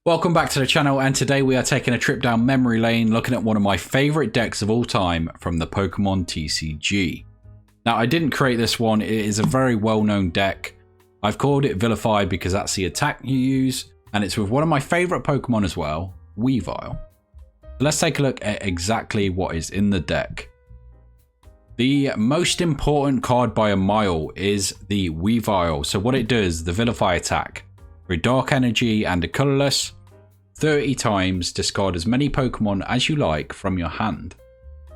Welcome back to the channel, and today we are taking a trip down memory lane looking at one of my favourite decks of all time from the Pokemon TCG. Now, I didn't create this one, it is a very well-known deck. I've called it Vilify because that's the attack you use, and it's with one of my favourite Pokemon as well, Weavile. Let's take a look at exactly what is in the deck. The most important card by a mile is the Weavile. So what it does, the Vilify attack. For a dark energy and a colourless, 30 times discard as many Pokemon as you like from your hand.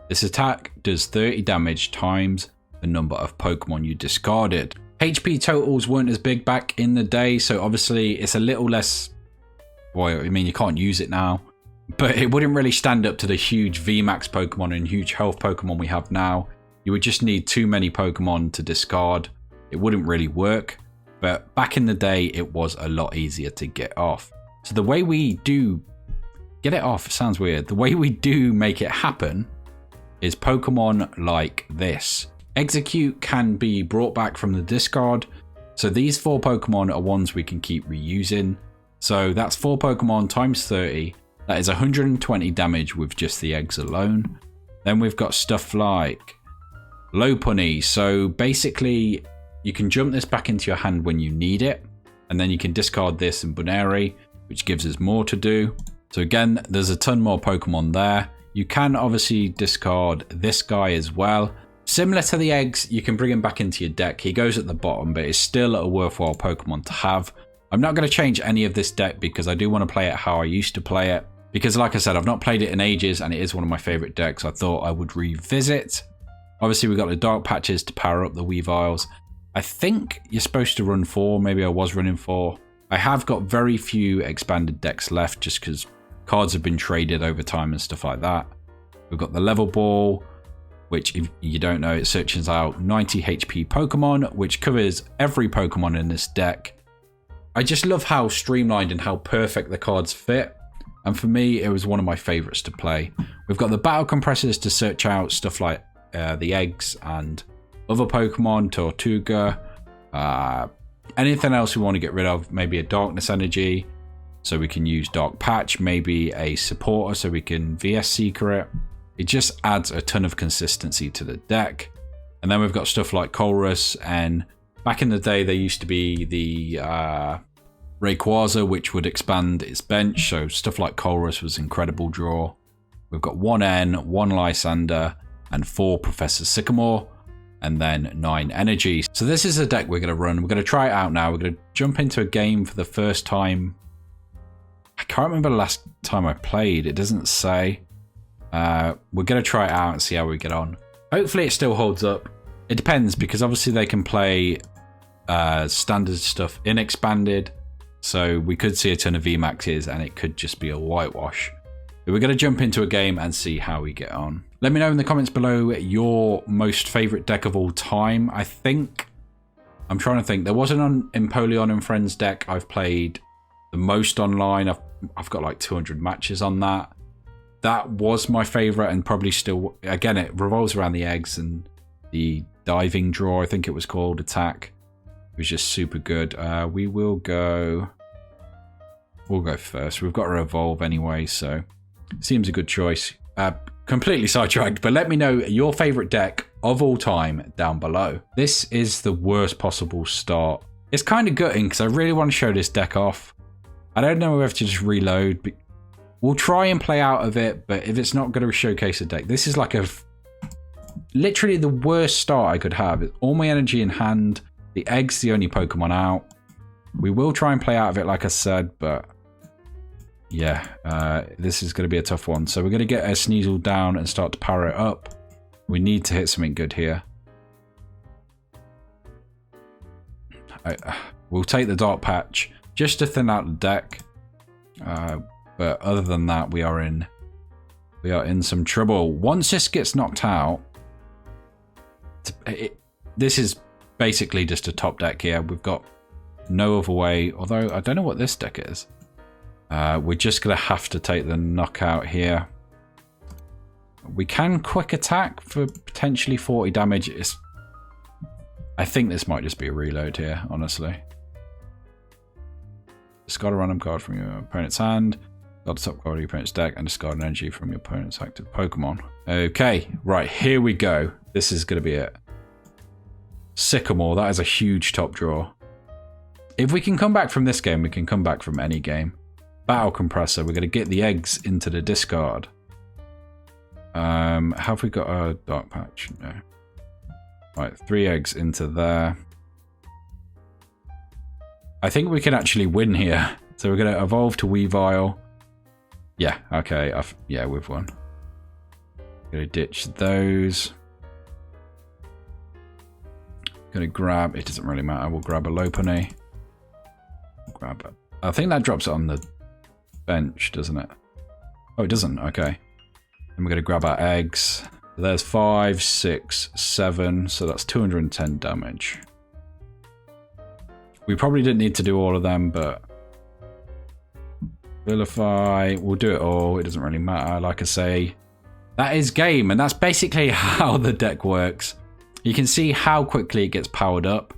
This attack does 30 damage times the number of Pokemon you discarded. HP totals weren't as big back in the day, so obviously it's a little less, well, I mean, you can't use it now, but it wouldn't really stand up to the huge VMAX Pokemon and huge health Pokemon we have now. You would just need too many Pokemon to discard. It wouldn't really work, but back in the day, it was a lot easier to get off. So the way we do get it off, sounds weird. The way we do make it happen is Pokemon like this. Exeggcute can be brought back from the discard. So these 4 Pokemon are ones we can keep reusing. So that's 4 Pokemon times 30. That is 120 damage with just the eggs alone. Then we've got stuff like Lopunny. So basically, you can jump this back into your hand when you need it. And then you can discard this and Buneri, which gives us more to do. So again, there's a ton more Pokemon there. You can obviously discard this guy as well. Similar to the eggs, you can bring him back into your deck. He goes at the bottom, but it's still a worthwhile Pokemon to have. I'm not going to change any of this deck because I do want to play it how I used to play it. Because like I said, I've not played it in ages and it is one of my favorite decks. I thought I would revisit. Obviously, we've got the dark patches to power up the Weaviles. I think you're supposed to run 4. Maybe I was running 4. I have got very few expanded decks left just because cards have been traded over time and stuff like that. We've got the level ball, which if you don't know, it searches out 90 HP Pokemon, which covers every Pokemon in this deck. I just love how streamlined and how perfect the cards fit. And for me, it was one of my favorites to play. We've got the battle compressors to search out stuff like the eggs and other Pokemon, Tortuga, anything else we want to get rid of, maybe a darkness energy, so we can use Dark Patch, maybe a supporter so we can VS Seeker it. It just adds a ton of consistency to the deck. And then we've got stuff like Colress, and back in the day there used to be the Rayquaza, which would expand its bench, so stuff like Colress was an incredible draw. We've got 1 N, 1 Lysander, and 4 Professor Sycamore, and then 9 energy. So this is a deck we're going to run. We're going to try it out now. We're going to jump into a game for the first time. I can't remember the last time I played. It doesn't say. We're going to try it out and see how we get on. Hopefully it still holds up. It depends, because obviously they can play standard stuff in expanded. So we could see a ton of VMAXs and it could just be a whitewash. But we're going to jump into a game and see how we get on. Let me know in the comments below your most favourite deck of all time. I'm trying to think. There was an Empoleon and Friends deck I've played the most online. I've got like 200 matches on that. That was my favourite and probably still, again, it revolves around the eggs and the diving draw, I think it was called, attack. It was just super good. We'll go first. We've got to evolve anyway, so seems a good choice. Completely sidetracked, but let me know your favourite deck of all time down below. This is the worst possible start. It's kind of gutting because I really want to show this deck off. I don't know if to just reload, but we'll try and play out of it, but if it's not going to showcase a deck, this is like literally the worst start I could have. It's all my energy in hand. The egg's the only Pokemon out. We will try and play out of it, like I said, but yeah, this is going to be a tough one. So we're going to get a Sneasel down and start to power it up. We need to hit something good here. We'll take the Dark Patch just to thin out the deck. But other than that, we are in some trouble. Once this gets knocked out, this is basically just a top deck here. We've got no other way, although I don't know what this deck is. We're just going to have to take the knockout here. We can quick attack for potentially 40 damage. I think this might just be a reload here, honestly. Discard a random card from your opponent's hand. Discard the top card of your opponent's deck and discard an energy from your opponent's active Pokemon. Okay, right, here we go. This is going to be it. Sycamore, that is a huge top draw. If we can come back from this game, we can come back from any game. Battle Compressor, we're going to get the eggs into the discard. Have we got a Dark Patch? No. Right, 3 eggs into there. I think we can actually win here. So we're going to evolve to Weavile. Yeah, okay. Yeah, we've won. Going to ditch those. Going to grab... It doesn't really matter. We'll grab a Lopunny. Grab it. I think that drops it on the bench, doesn't it? Oh, it doesn't. Okay. And we're going to grab our eggs. There's 5, 6, 7. So that's 210 damage. We probably didn't need to do all of them, but... Vilify, we'll do it all. It doesn't really matter. Like I say, that is game. And that's basically how the deck works. You can see how quickly it gets powered up.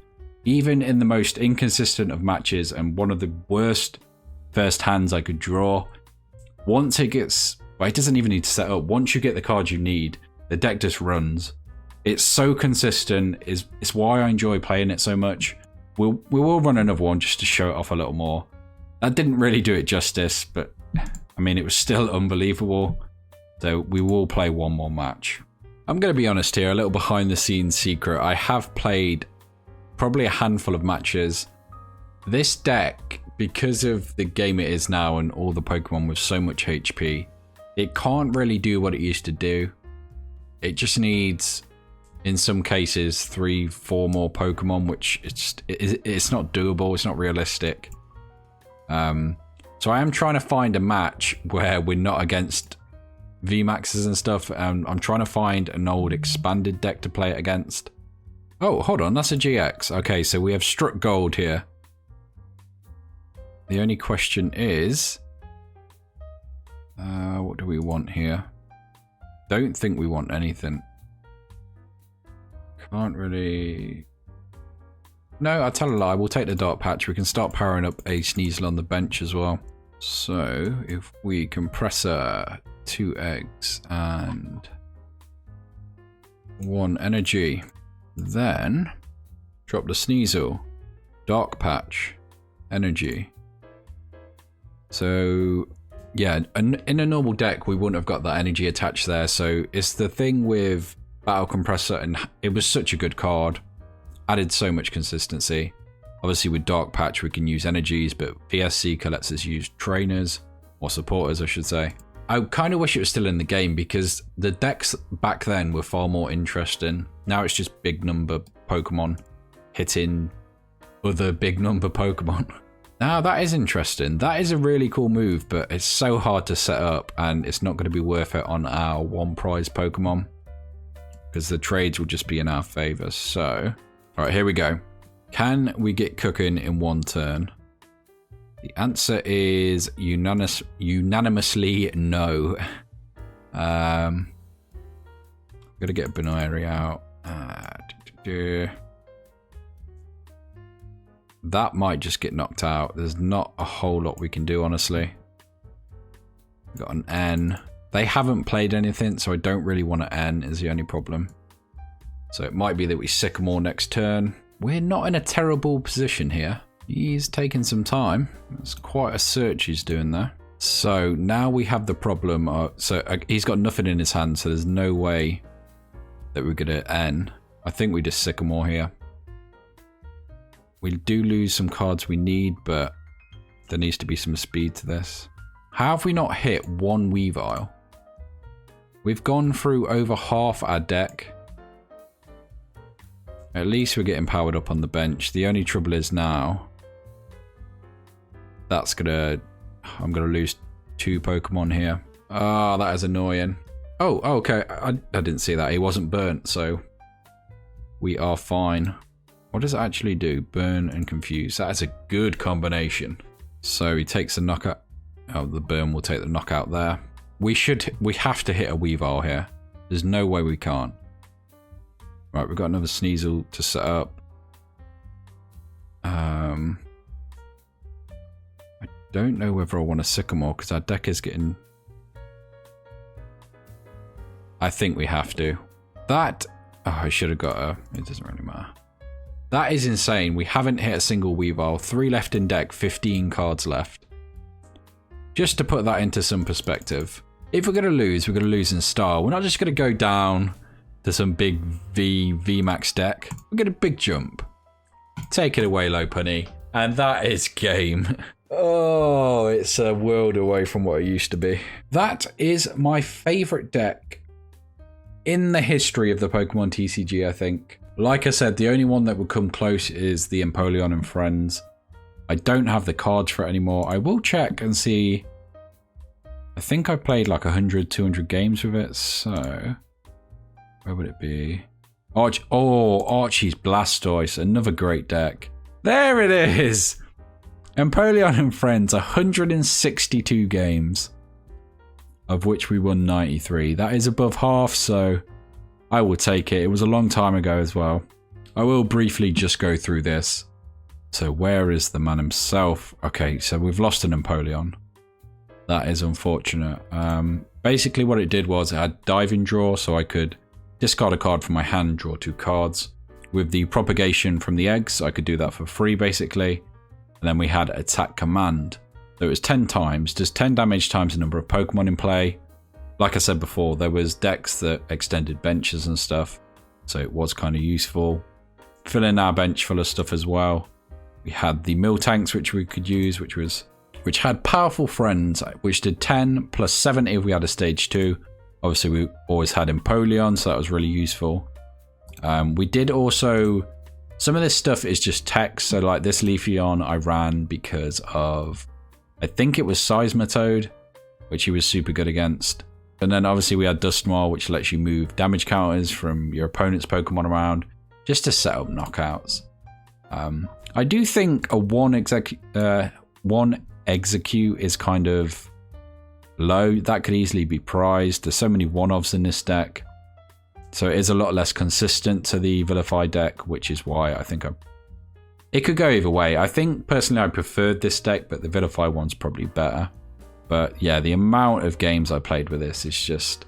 Even in the most inconsistent of matches and one of the worst first hands I could draw. Once it gets... Well, it doesn't even need to set up. Once you get the cards you need, the deck just runs. It's so consistent. It's why I enjoy playing it so much. We will run another one just to show it off a little more. That didn't really do it justice, but I mean, it was still unbelievable. So we will play one more match. I'm going to be honest here, a little behind the scenes secret. I have played probably a handful of matches. This deck, because of the game it is now and all the Pokemon with so much HP, it can't really do what it used to do. It just needs, in some cases, 3, 4 more Pokemon, which it's not doable. It's not realistic. So I am trying to find a match where we're not against VMAXs and stuff. I'm trying to find an old expanded deck to play it against. Oh, hold on. That's a GX. Okay, so we have struck gold here. The only question is... what do we want here? Don't think we want anything. Can't really... No, I'll tell a lie. We'll take the Dark Patch. We can start powering up a Sneasel on the bench as well. So, if we Compressor 2 eggs and 1 energy, then drop the Sneasel, Dark Patch, energy. So... Yeah, in a normal deck, we wouldn't have got that energy attached there. So it's the thing with Battle Compressor, and it was such a good card. Added so much consistency. Obviously, with Dark Patch, we can use energies, but VS Seeker lets us use trainers, or supporters, I should say. I kind of wish it was still in the game, because the decks back then were far more interesting. Now it's just big number Pokemon hitting other big number Pokemon. Now that is interesting. That is a really cool move, but it's so hard to set up and it's not going to be worth it on our 1 prize Pokemon because the trades will just be in our favor. So, all right, here we go. Can we get cooking in 1 turn? The answer is unanimously no. Gotta get Binary out. That might just get knocked out. There's not a whole lot we can do, honestly. Got an N. They haven't played anything, so I don't really want an N is the only problem. So it might be that we Sycamore next turn. We're not in a terrible position here. He's taking some time. That's quite a search he's doing there. So now we have the problem. He's got nothing in his hand, so there's no way that we're going to N. I think we just Sycamore here. We do lose some cards we need, but there needs to be some speed to this. How have we not hit 1 Weavile? We've gone through over half our deck. At least we're getting powered up on the bench. The only trouble is now... I'm gonna lose 2 Pokemon here. Ah, that is annoying. Oh, okay. I didn't see that. He wasn't burnt, so... we are fine. What does it actually do? Burn and confuse. That is a good combination. So he takes a knockout. Oh, the burn will take the knockout there. We have to hit a Weavile here. There's no way we can't. Right, we've got another Sneasel to set up. I don't know whether I want a Sycamore because our deck is getting... I think we have to. That... Oh, I should have got a... It doesn't really matter. That is insane. We haven't hit a single Weavile. 3 left in deck, 15 cards left. Just to put that into some perspective. If we're going to lose, we're going to lose in style. We're not just going to go down to some big VMAX deck. We're going to big jump. Take it away, Lopunny. And that is game. Oh, it's a world away from what it used to be. That is my favourite deck in the history of the Pokemon TCG, I think. Like I said, the only one that would come close is the Empoleon and Friends. I don't have the cards for it anymore. I will check and see. I think I played like 100, 200 games with it, so... Where would it be? Archie's Blastoise, another great deck. There it is! Empoleon and Friends, 162 games, of which we won 93. That is above half, so I will take it. It was a long time ago as well. I will briefly just go through this. So where is the man himself? Okay, so we've lost an Empoleon. That is unfortunate. Basically what it did was it had Diving Draw, so I could discard a card from my hand, draw 2 cards. With the propagation from the eggs, I could do that for free basically. And then we had Attack Command. So it was 10 times, does 10 damage times the number of Pokemon in play. Like I said before, there was decks that extended benches and stuff, so it was kind of useful. Fill in our bench full of stuff as well. We had the Miltanks, which we could use, which had Powerful Friends, which did 10 plus 70 if we had a stage 2. Obviously, we always had Empoleon, so that was really useful. We did also... Some of this stuff is just text, so like this Leafeon I ran because of... I think it was Seismitoad, which he was super good against. And then obviously we had Dusknoir, which lets you move damage counters from your opponent's Pokemon around, just to set up knockouts. I do think a one Exeggcute is kind of low. That could easily be prized. There's so many one-offs in this deck. So it is a lot less consistent to the Vilify deck, which is why I think it could go either way. I think personally I preferred this deck, but the Vilify one's probably better. But yeah, the amount of games I played with this is just...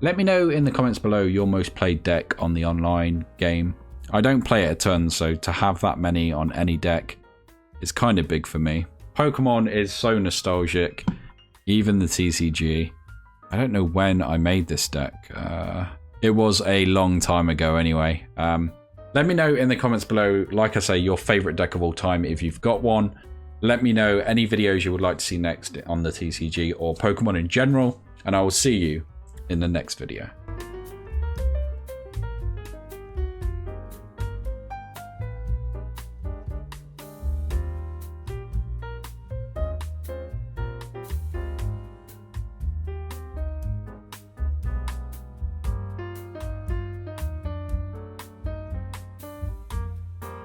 Let me know in the comments below your most played deck on the online game. I don't play it a ton, so to have that many on any deck is kind of big for me. Pokemon is so nostalgic, even the TCG. I don't know when I made this deck. It was a long time ago anyway. Let me know in the comments below, like I say, your favourite deck of all time if you've got one. Let me know any videos you would like to see next on the TCG or Pokemon in general, and I will see you in the next video.